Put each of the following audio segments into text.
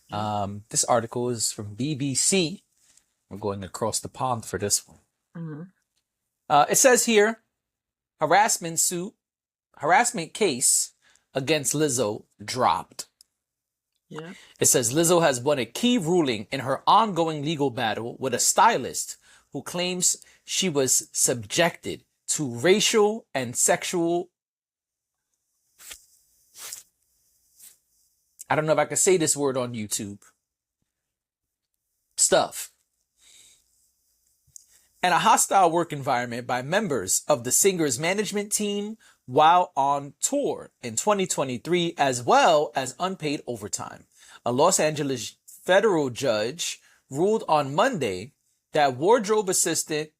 Yeah. This article is from BBC. We're going across the pond for this one. Mm-hmm. It says here, harassment case against Lizzo dropped. Yeah. It says Lizzo has won a key ruling in her ongoing legal battle with a stylist who claims she was subjected to racial and sexual. I don't know if I can say this word on YouTube. Stuff. And a hostile work environment by members of the singer's management team while on tour in 2023, as well as unpaid overtime. A Los Angeles federal judge ruled on Monday that wardrobe assistant,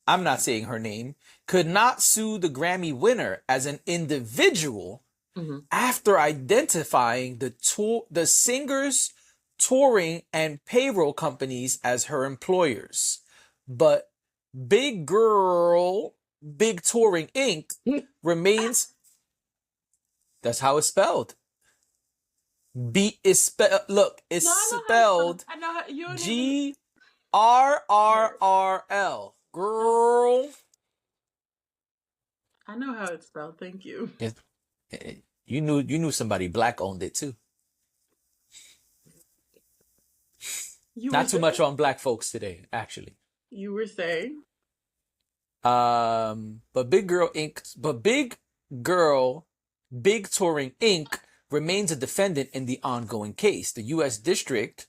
I'm not saying her name, could not sue the Grammy winner as an individual Mm-hmm. after identifying the singer's touring and payroll companies as her employers. But Big Girl, Big Touring Inc. remains. That's how it's spelled. B is spelled. Look, it's No, I know how it's spelled. spelled I know how you don't even. GRRRL. Girl. I know how it's spelled. Thank you. Yes. You knew somebody black owned it too. You were Not too saying? much on black folks today, actually. You were saying? But Big Girl Inc. But Big Touring Inc. remains a defendant in the ongoing case. The U.S. District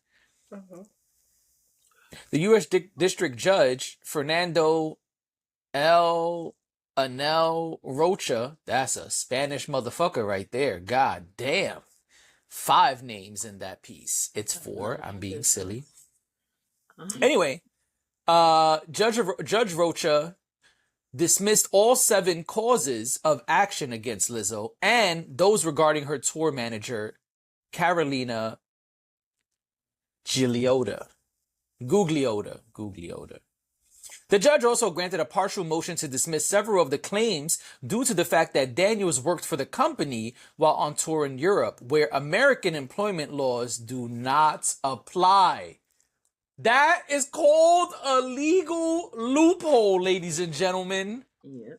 District Judge Fernando L. Anel Rocha, that's a Spanish motherfucker right there. God damn. 5 names in that piece. It's 4. I'm being silly. Anyway, Judge Rocha dismissed all 7 causes of action against Lizzo and those regarding her tour manager, Carolina Gugliotta. The judge also granted a partial motion to dismiss several of the claims due to the fact that Daniels worked for the company while on tour in Europe, where American employment laws do not apply. That is called a legal loophole, ladies and gentlemen. Yeah.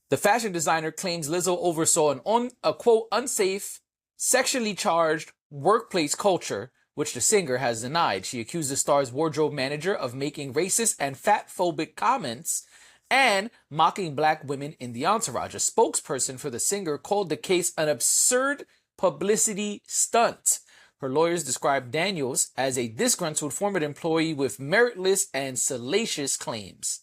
The fashion designer claims Lizzo oversaw a quote, unsafe, sexually charged workplace culture, which the singer has denied. She accused the star's wardrobe manager of making racist and fat-phobic comments and mocking black women in the entourage. A spokesperson for the singer called the case an absurd publicity stunt. Her lawyers described Daniels as a disgruntled former employee with meritless and salacious claims.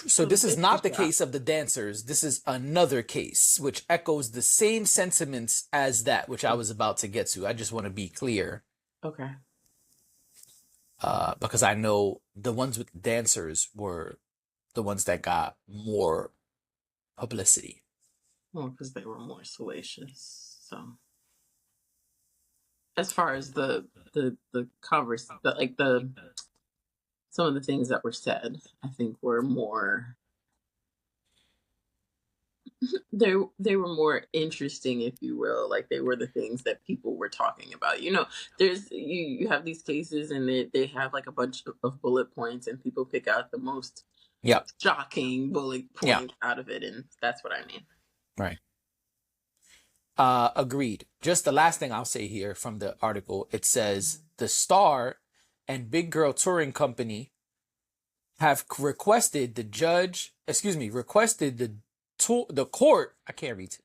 So this is not the case of the dancers. This is another case which echoes the same sentiments as that, which I was about to get to. I just want to be clear. Okay. Because I know the ones with dancers were the ones that got more publicity. Well, because they were more salacious. So, as far as the covers, some of the things that were said, I think were more. They were more interesting, if you will. Like they were the things that people were talking about. You know, there's you have these cases and they have like a bunch of bullet points and people pick out the most shocking bullet point out of it, and that's what I mean. Right. Agreed. Just the last thing I'll say here from the article, it says the Star and Big Girl Touring Company have requested the court, I can't read it,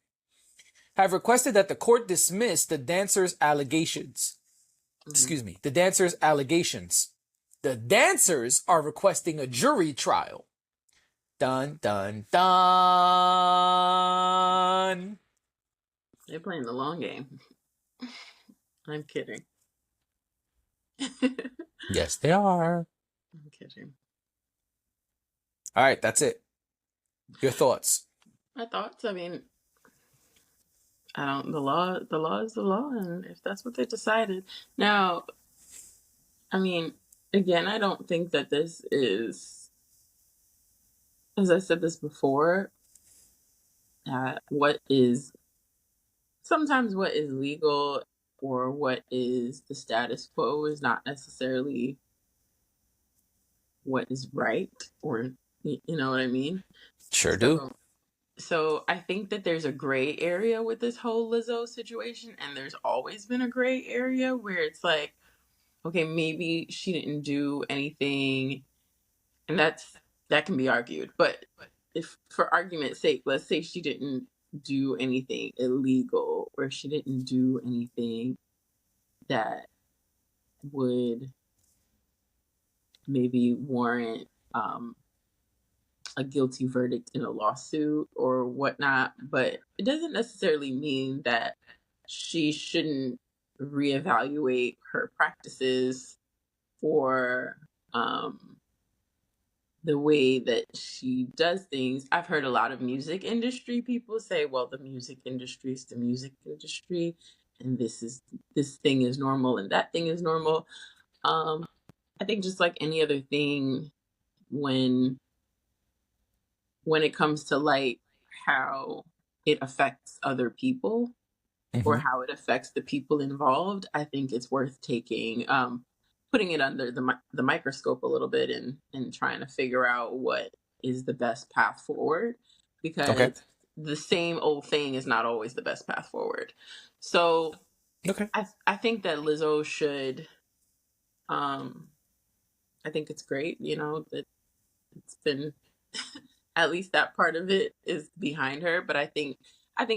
have requested that the court dismiss the dancers' allegations. The dancers' allegations. The dancers are requesting a jury trial. Dun, dun, dun. They're playing the long game. I'm kidding. Yes, they are. I'm kidding. All right, that's it. Your thoughts? My thoughts, I mean, the law is the law, and if that's what they decided. Now, I mean, again, I don't think that this is, as I said this before, what is sometimes what is legal or what is the status quo is not necessarily what is right, or you know what I mean. Sure do. So I think that there's a gray area with this whole Lizzo situation, and there's always been a gray area where it's like, okay, maybe she didn't do anything, and that can be argued. But if, for argument's sake, let's say she didn't do anything illegal, or she didn't do anything that would maybe warrant a guilty verdict in a lawsuit or whatnot, but it doesn't necessarily mean that she shouldn't reevaluate her practices or the way that she does things. I've heard a lot of music industry people say, well, the music industry is the music industry, and this thing is normal and that thing is normal. Um, I think just like any other thing, when it comes to like how it affects other people or Hmm. how it affects the people involved, I think it's worth taking putting it under the microscope a little bit and trying to figure out what is the best path forward, Okay. because the same old thing is not always the best path forward. So Okay. I think that Lizzo should um I think it's great, that it's been at least that part of it is behind her. But I think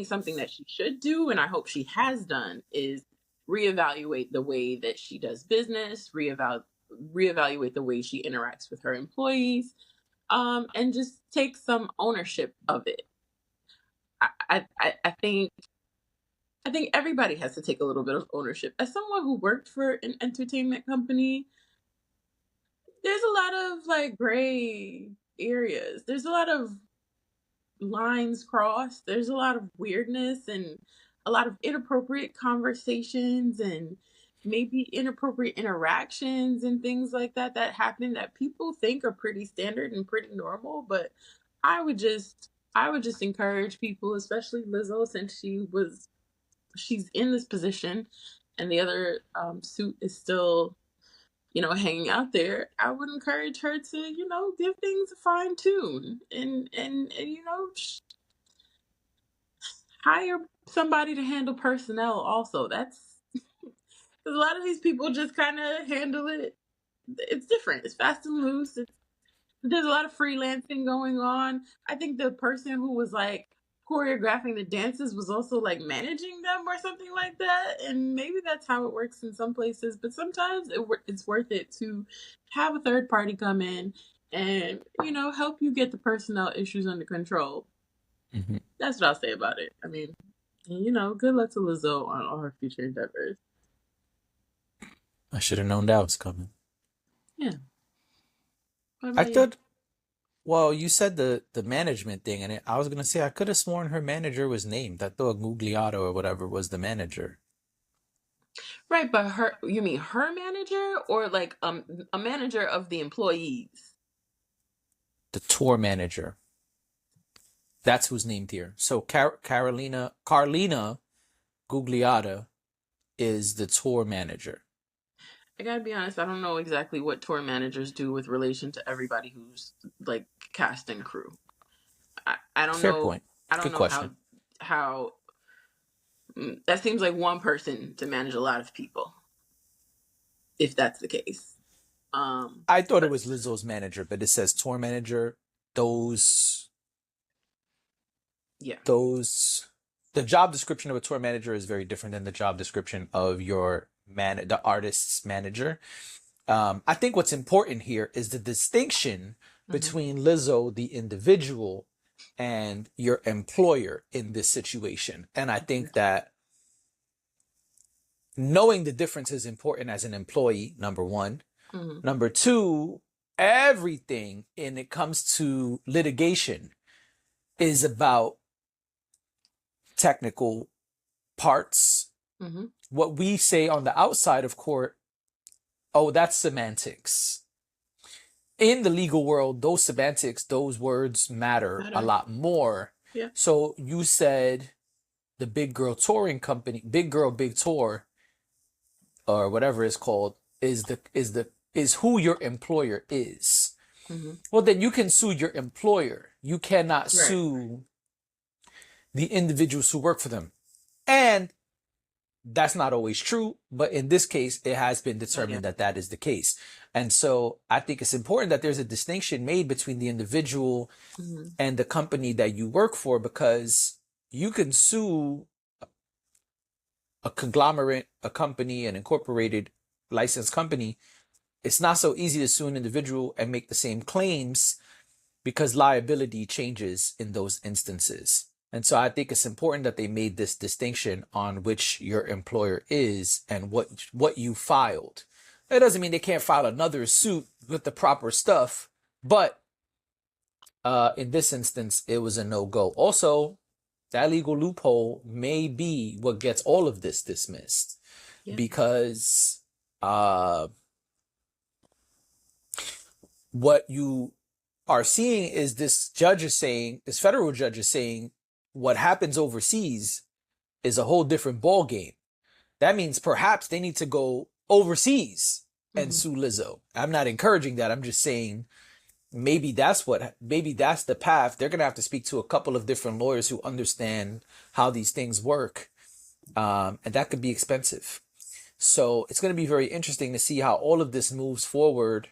something that she should do, and I hope she has done, is reevaluate the way that she does business, reevaluate the way she interacts with her employees, and just take some ownership of it. I think everybody has to take a little bit of ownership. As someone who worked for an entertainment company, there's a lot of like gray areas. There's a lot of lines crossed. There's a lot of weirdness and a lot of inappropriate conversations and maybe inappropriate interactions and things like that that happen that people think are pretty standard and pretty normal. But I would just encourage people, especially Lizzo, since she's in this position and the other suit is still hanging out there. I would encourage her to give things a fine tune and hire somebody to handle personnel also. That's because a lot of these people just kind of handle it. It's different. It's fast and loose. There's a lot of freelancing going on. I think the person who was like choreographing the dances was also like managing them or something like that. And maybe that's how it works in some places. But sometimes it's worth it to have a third party come in and help you get the personnel issues under control. Hmm. That's what I'll say about it. I mean, good luck to Lizzo on all her future endeavors. I should have known that was coming. Yeah. What I about you? thought, well, you said the management thing, and I was gonna say I could have sworn her manager was named. I thought Gugliato or whatever was the manager, Right, but you mean her manager or like a manager of the employees? the tour manager. That's who's named here. So Carlina Gugliata is the tour manager. I gotta be honest, I don't know exactly what tour managers do with relation to everybody who's like cast and crew. I don't Fair know. point. I don't Good know question. how that seems like one person to manage a lot of people, if that's the case. I thought it But was Lizzo's manager, but it says tour manager. Those yeah. those the job description of a tour manager is very different than the job description of the artist's manager. I think what's important here is the distinction Hmm. between Lizzo, the individual, and your employer in this situation. And I think that knowing the difference is important as an employee, number one. Hmm. Number two, everything when it comes to litigation is about technical parts. Hmm. What we say on the outside of court, oh, that's semantics. In the legal world, those semantics, those words matter a Better. lot more Yeah. So you said the Big Girl Touring Company, Big Girl Big Tour, or whatever it's called, is who your employer is. Hmm. Well, then you can sue your employer. You cannot Right. sue the individuals who work for them. And that's not always true, but in this case, it has been Yeah. determined that that is the case. And so I think it's important that there's a distinction made between the individual Hmm. and the company that you work for, because you can sue a conglomerate, a company, an incorporated licensed company. It's not so easy to sue an individual and make the same claims because liability changes in those instances. And so I think it's important that they made this distinction on which your employer is and what you filed. That doesn't mean they can't file another suit with the proper stuff, but in this instance, it was a no-go. Also, that legal loophole may be what gets all of this dismissed Yeah. because what you are seeing is this federal judge is saying what happens overseas is a whole different ball game. That means perhaps they need to go overseas and Hmm. sue Lizzo. I'm not encouraging that. I'm just saying maybe that's the path. They're going to have to speak to a couple of different lawyers who understand how these things work. And that could be expensive. So it's going to be very interesting to see how all of this moves forward.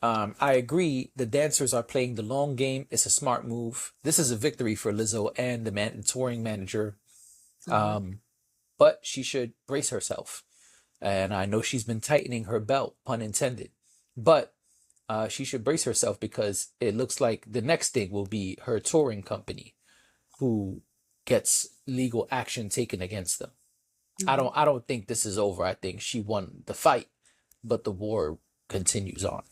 I agree. The dancers are playing the long game. It's a smart move. This is a victory for Lizzo and the touring manager. Hmm. Um, but she should brace herself. And I know she's been tightening her belt, pun intended. But she should brace herself because it looks like the next thing will be her touring company who gets legal action taken against them. Hmm. I don't think this is over. I think she won the fight, but the war continues on.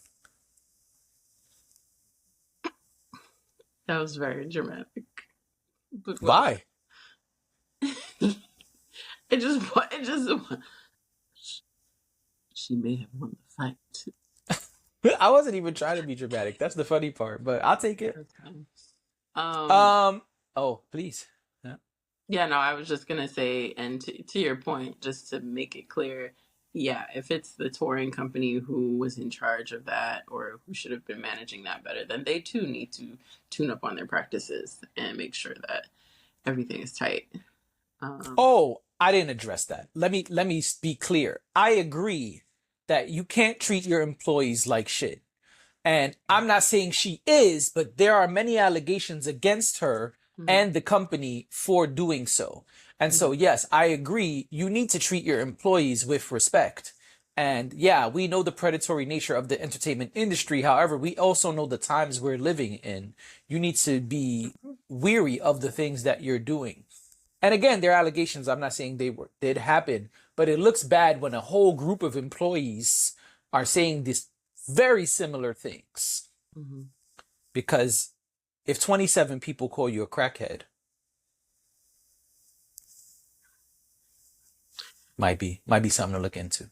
That was very dramatic. But well, Why? it just, she may have won the fight. I wasn't even trying to be dramatic. That's the funny part, but I'll take it. Okay. Um, Um, oh, please. Yeah. yeah, no, I was just gonna say, and to your point, just to make it clear, yeah, if it's the touring company who was in charge of that or who should have been managing that better, then they too need to tune up on their practices and make sure that everything is tight. Um, Oh, I didn't address that. Let me be clear. I agree that you can't treat your employees like shit. And I'm not saying she is, but there are many allegations against her mhm, and the company for doing so. And so, mhm, yes, I agree. You need to treat your employees with respect. And yeah, we know the predatory nature of the entertainment industry. However, we also know the times we're living in. You need to be weary of the things that you're doing. And again, there are allegations. I'm not saying did happen, but it looks bad when a whole group of employees are saying these very similar things. mhm. Because if 27 people call you a crackhead, might be something to look into.